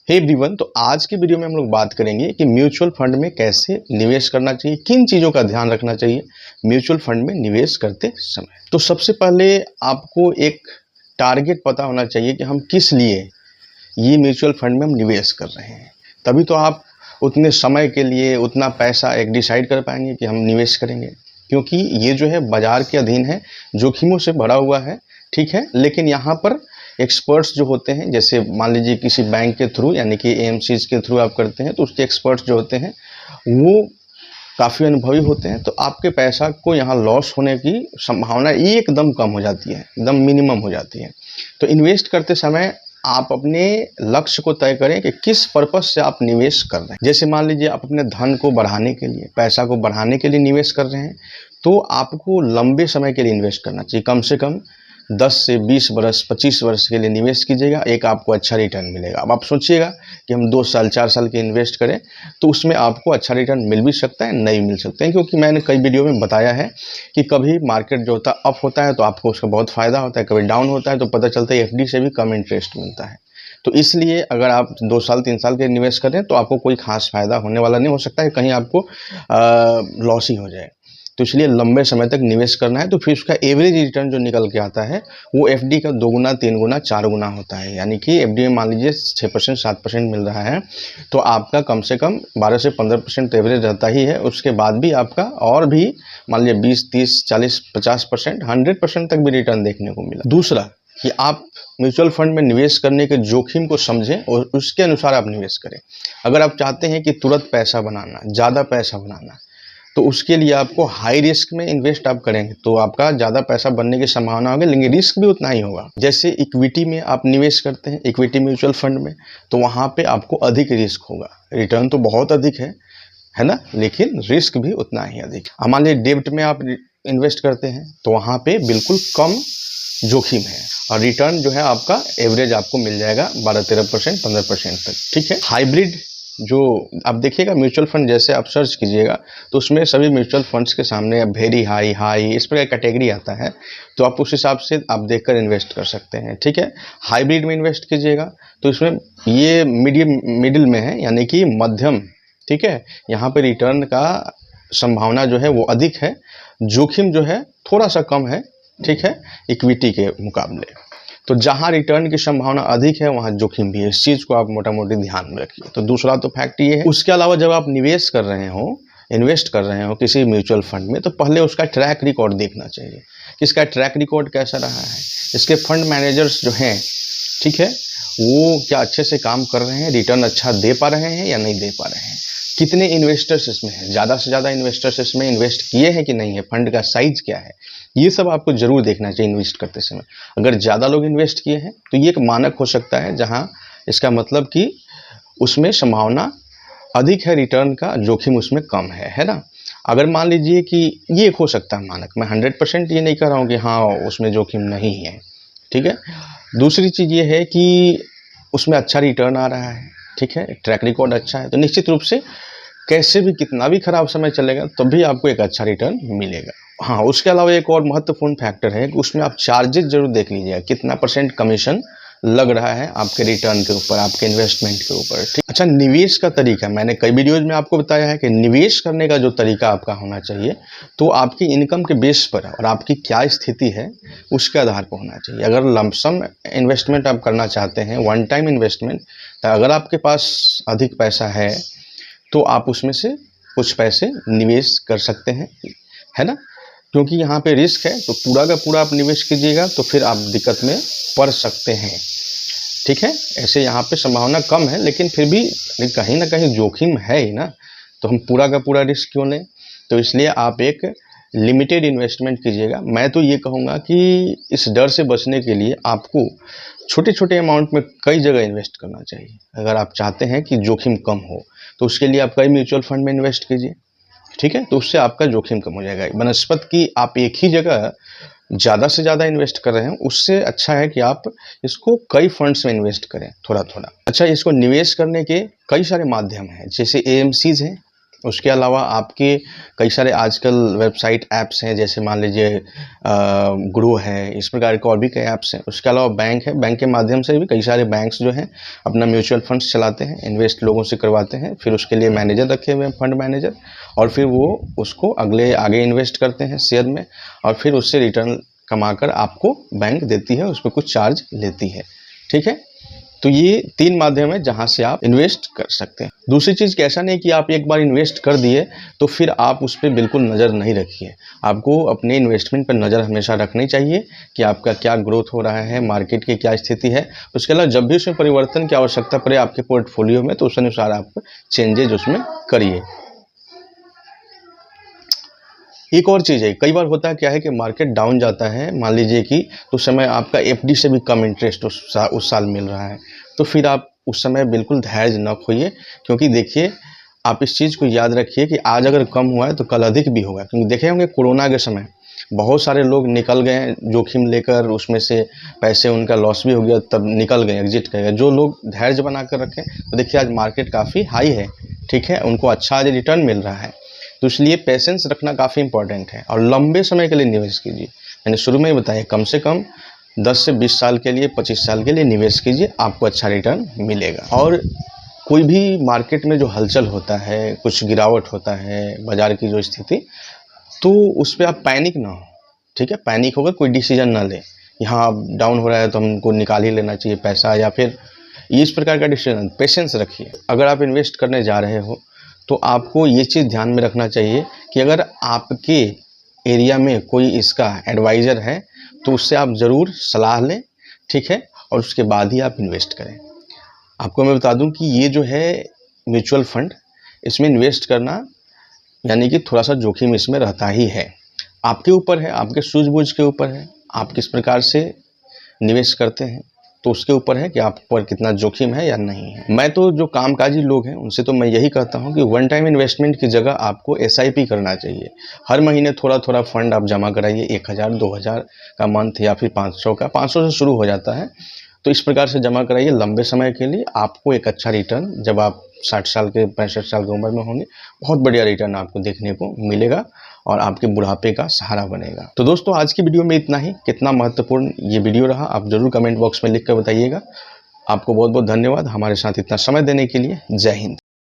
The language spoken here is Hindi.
हे एवरीवन, तो आज की वीडियो में हम लोग बात करेंगे कि म्यूचुअल फंड में कैसे निवेश करना चाहिए, किन चीज़ों का ध्यान रखना चाहिए म्यूचुअल फंड में निवेश करते समय। तो सबसे पहले आपको एक टारगेट पता होना चाहिए कि हम किस लिए ये म्यूचुअल फंड में हम निवेश कर रहे हैं। तभी तो आप उतने समय के लिए उतना पैसा एक डिसाइड कर पाएंगे कि हम निवेश करेंगे, क्योंकि ये जो है बाजार के अधीन है, जोखिमों से भरा हुआ है। ठीक है, लेकिन यहाँ पर एक्सपर्ट्स जो होते हैं, जैसे मान लीजिए किसी बैंक के थ्रू यानी कि एएमसीज के थ्रू आप करते हैं, तो उसके एक्सपर्ट्स जो होते हैं वो काफ़ी अनुभवी होते हैं। तो आपके पैसा को यहाँ लॉस होने की संभावना एकदम कम हो जाती है, एकदम मिनिमम हो जाती है। तो इन्वेस्ट करते समय आप अपने लक्ष्य को तय करें कि किस पर्पस से आप निवेश कर रहे हैं। जैसे मान लीजिए आप अपने धन को बढ़ाने के लिए, पैसा को बढ़ाने के लिए निवेश कर रहे हैं, तो आपको लंबे समय के लिए इन्वेस्ट करना चाहिए। कम से कम 10 से 20 वर्ष 25 वर्ष के लिए निवेश कीजिएगा, एक आपको अच्छा रिटर्न मिलेगा। अब आप सोचिएगा कि हम 2 साल 4 साल के इन्वेस्ट करें तो उसमें आपको अच्छा रिटर्न मिल भी सकता है, नहीं मिल सकते हैं, क्योंकि मैंने कई वीडियो में बताया है कि कभी मार्केट जो होता है अप होता है तो आपको उसका बहुत फ़ायदा होता है, कभी डाउन होता है तो पता चलता है एफडी से भी कम इंटरेस्ट मिलता है। तो इसलिए अगर आप 2 साल 3 साल के निवेश करें तो आपको कोई खास फ़ायदा होने वाला नहीं, हो सकता है कहीं आपको लॉस ही हो जाए। तो इसलिए लंबे समय तक निवेश करना है, तो फिर उसका एवरेज रिटर्न जो निकल के आता है वो एफडी का 2 गुना 3 गुना 4 गुना होता है। यानी कि एफडी में मान लीजिए 6% 7% मिल रहा है, तो आपका कम से कम 12 से 15% तो एवरेज रहता ही है। उसके बाद भी आपका और भी मान लीजिए 20 30 40 50% 100% तक भी रिटर्न देखने को मिला। दूसरा कि आप म्यूचुअल फंड में निवेश करने के जोखिम को समझें और उसके अनुसार आप निवेश करें। अगर आप चाहते हैं कि तुरंत पैसा बनाना, ज़्यादा पैसा बनाना, तो उसके लिए आपको हाई रिस्क में इन्वेस्ट आप करेंगे तो आपका ज़्यादा पैसा बनने की संभावना होगी, लेकिन रिस्क भी उतना ही होगा। जैसे इक्विटी में आप निवेश करते हैं, इक्विटी म्यूचुअल फंड में, तो वहाँ पे आपको अधिक रिस्क होगा। रिटर्न तो बहुत अधिक है ना, लेकिन रिस्क भी उतना ही अधिक। मान लीजिए डेब्ट में आप इन्वेस्ट करते हैं तो वहाँ पे बिल्कुल कम जोखिम है और रिटर्न जो है आपका एवरेज आपको मिल जाएगा 12-13% 15% तक। ठीक है, हाइब्रिड जो आप देखिएगा म्यूचुअल फंड, जैसे आप सर्च कीजिएगा तो उसमें सभी म्यूचुअल फंड्स के सामने वेरी हाई हाई इस पर कैटेगरी आता है, तो आप उस हिसाब से आप देखकर इन्वेस्ट कर सकते हैं। ठीक है, हाइब्रिड में इन्वेस्ट कीजिएगा तो इसमें ये मिडिल में है, यानी कि मध्यम। ठीक है, यहाँ पे रिटर्न का संभावना जो है वो अधिक है, जोखिम जो है थोड़ा सा कम है। ठीक है, इक्विटी के मुकाबले। तो जहाँ रिटर्न की संभावना अधिक है वहाँ जोखिम भी है, इस चीज़ को आप मोटा मोटी ध्यान में रखिए। तो दूसरा तो फैक्ट ये है। उसके अलावा जब आप निवेश कर रहे हो, इन्वेस्ट कर रहे हो किसी म्यूचुअल फंड में, तो पहले उसका ट्रैक रिकॉर्ड देखना चाहिए कि इसका ट्रैक रिकॉर्ड कैसा रहा है, इसके फंड मैनेजर्स जो हैं, ठीक है, वो क्या अच्छे से काम कर रहे हैं, रिटर्न अच्छा दे पा रहे हैं या नहीं दे पा रहे हैं, कितने इन्वेस्टर्स इसमें हैं, ज़्यादा से ज़्यादा इन्वेस्टर्स इसमें इन्वेस्ट किए हैं कि नहीं है, फंड का साइज क्या है, ये सब आपको जरूर देखना चाहिए इन्वेस्ट करते समय। अगर ज़्यादा लोग इन्वेस्ट किए हैं तो ये एक मानक हो सकता है, जहां इसका मतलब कि उसमें संभावना अधिक है रिटर्न का, जोखिम उसमें कम है ना। अगर मान लीजिए कि ये एक हो सकता है मानक, मैं 100% ये नहीं कह रहा हूँ कि हाँ उसमें जोखिम नहीं है। ठीक है, दूसरी चीज़ ये है कि उसमें अच्छा रिटर्न आ रहा है, ठीक है, ट्रैक रिकॉर्ड अच्छा है, तो निश्चित रूप से कैसे भी कितना भी खराब समय चलेगा तब भी आपको एक अच्छा रिटर्न मिलेगा। हाँ, उसके अलावा एक और महत्वपूर्ण फैक्टर है कि उसमें आप चार्जेस जरूर देख लीजिएगा, कितना % कमीशन लग रहा है आपके रिटर्न के ऊपर, आपके इन्वेस्टमेंट के ऊपर। ठीक, अच्छा, निवेश का तरीका मैंने कई वीडियोज में आपको बताया है कि निवेश करने का जो तरीका आपका होना चाहिए तो आपकी इनकम के बेस पर और आपकी क्या स्थिति है उसके आधार पर होना चाहिए। अगर लमसम इन्वेस्टमेंट आप करना चाहते हैं, वन टाइम इन्वेस्टमेंट, तो अगर आपके पास अधिक पैसा है तो आप उसमें से कुछ पैसे निवेश कर सकते हैं, है ना, क्योंकि यहाँ पे रिस्क है, तो पूरा का पूरा आप निवेश कीजिएगा तो फिर आप दिक्कत में पड़ सकते हैं। ठीक है, ऐसे यहाँ पे संभावना कम है, लेकिन फिर भी कहीं ना कहीं जोखिम है ही ना, तो हम पूरा का पूरा रिस्क क्यों लें। तो इसलिए आप एक लिमिटेड इन्वेस्टमेंट कीजिएगा। मैं तो ये कहूँगा कि इस डर से बचने के लिए आपको छोटे छोटे अमाउंट में कई जगह इन्वेस्ट करना चाहिए। अगर आप चाहते हैं कि जोखिम कम हो तो उसके लिए आप कई म्यूचुअल फंड में इन्वेस्ट कीजिए। ठीक है, तो उससे आपका जोखिम कम हो जाएगा। बनस्पत की आप एक ही जगह ज़्यादा से ज़्यादा इन्वेस्ट कर रहे हैं, उससे अच्छा है कि आप इसको कई फंड्स में इन्वेस्ट करें थोड़ा थोड़ा। अच्छा, इसको निवेश करने के कई सारे माध्यम हैं, जैसे एएमसीज हैं, उसके अलावा आपके कई सारे आजकल वेबसाइट ऐप्स हैं, जैसे मान लीजिए ग्रो है, इस प्रकार के और भी कई ऐप्स हैं। उसके अलावा बैंक है, बैंक के माध्यम से भी कई सारे बैंक्स जो हैं अपना म्यूचुअल फंड्स चलाते हैं, इन्वेस्ट लोगों से करवाते हैं, फिर उसके लिए मैनेजर रखे हुए हैं, फंड मैनेजर, और फिर वो उसको आगे इन्वेस्ट करते हैं शेयर में, और फिर उससे रिटर्न कमाकर आपको बैंक देती है, उस पर कुछ चार्ज लेती है। ठीक है, तो ये 3 माध्यम है जहां से आप इन्वेस्ट कर सकते हैं। दूसरी चीज़ कि ऐसा नहीं कि आप एक बार इन्वेस्ट कर दिए तो फिर आप उस पर बिल्कुल नज़र नहीं रखिए। आपको अपने इन्वेस्टमेंट पर नज़र हमेशा रखनी चाहिए कि आपका क्या ग्रोथ हो रहा है, मार्केट की क्या स्थिति है। उसके अलावा जब भी उसमें परिवर्तन की आवश्यकता पड़े आपके पोर्टफोलियो में, तो उस अनुसार आप चेंजेज उसमें करिए। एक और चीज़ है, कई बार होता है क्या है कि मार्केट डाउन जाता है, मान लीजिए कि उस समय आपका एफडी से भी कम इंटरेस्ट उस साल मिल रहा है, तो फिर आप उस समय बिल्कुल धैर्य न खोइए, क्योंकि देखिए आप इस चीज़ को याद रखिए कि आज अगर कम हुआ है तो कल अधिक भी होगा। क्योंकि देखे होंगे कोरोना के समय बहुत सारे लोग निकल गए हैं जोखिम लेकर, उसमें से पैसे उनका लॉस भी हो गया, तब निकल गए, एग्जिट कर गए। जो लोग धैर्य बना कर रखें तो देखिए आज मार्केट काफ़ी हाई है, ठीक है, उनको अच्छा आज रिटर्न मिल रहा है। तो इसलिए पेशेंस रखना काफ़ी इंपॉर्टेंट है, और लंबे समय के लिए निवेश कीजिए। मैंने शुरू में ही बताया, कम से कम 10 से 20 साल के लिए, 25 साल के लिए निवेश कीजिए, आपको अच्छा रिटर्न मिलेगा। और कोई भी मार्केट में जो हलचल होता है, कुछ गिरावट होता है, बाज़ार की जो स्थिति, तो उस पर आप पैनिक ना हो, ठीक है। पैनिक होकर कोई डिसीजन ना लें, यहाँ डाउन हो रहा है तो हमको निकाल ही लेना चाहिए पैसा, या फिर इस प्रकार का डिसीजन। पेशेंस रखिए। अगर आप इन्वेस्ट करने जा रहे हो तो आपको ये चीज़ ध्यान में रखना चाहिए कि अगर आपके एरिया में कोई इसका एडवाइज़र है तो उससे आप ज़रूर सलाह लें, ठीक है, और उसके बाद ही आप इन्वेस्ट करें। आपको मैं बता दूं कि ये जो है म्यूचुअल फंड, इसमें इन्वेस्ट करना यानी कि थोड़ा सा जोखिम इसमें रहता ही है। आपके ऊपर है, आपके सूझबूझ के ऊपर है, आप किस प्रकार से निवेश करते हैं, तो उसके ऊपर है कि आप पर कितना जोखिम है या नहीं है। मैं तो जो कामकाजी लोग हैं उनसे तो मैं यही कहता हूं कि वन टाइम इन्वेस्टमेंट की जगह आपको एसआईपी करना चाहिए। हर महीने थोड़ा थोड़ा फंड आप जमा कराइए, 1000 2000 का मंथ, या फिर 500 का, 500 से शुरू हो जाता है। तो इस प्रकार से जमा कराइए लंबे समय के लिए, आपको एक अच्छा रिटर्न जब आप 60 साल के 65 साल की उम्र में होंगे, बहुत बढ़िया रिटर्न आपको देखने को मिलेगा और आपके बुढ़ापे का सहारा बनेगा। तो दोस्तों आज की वीडियो में इतना ही। कितना महत्वपूर्ण ये वीडियो रहा आप ज़रूर कमेंट बॉक्स में लिख कर बताइएगा। आपको बहुत बहुत धन्यवाद हमारे साथ इतना समय देने के लिए। जय हिंद।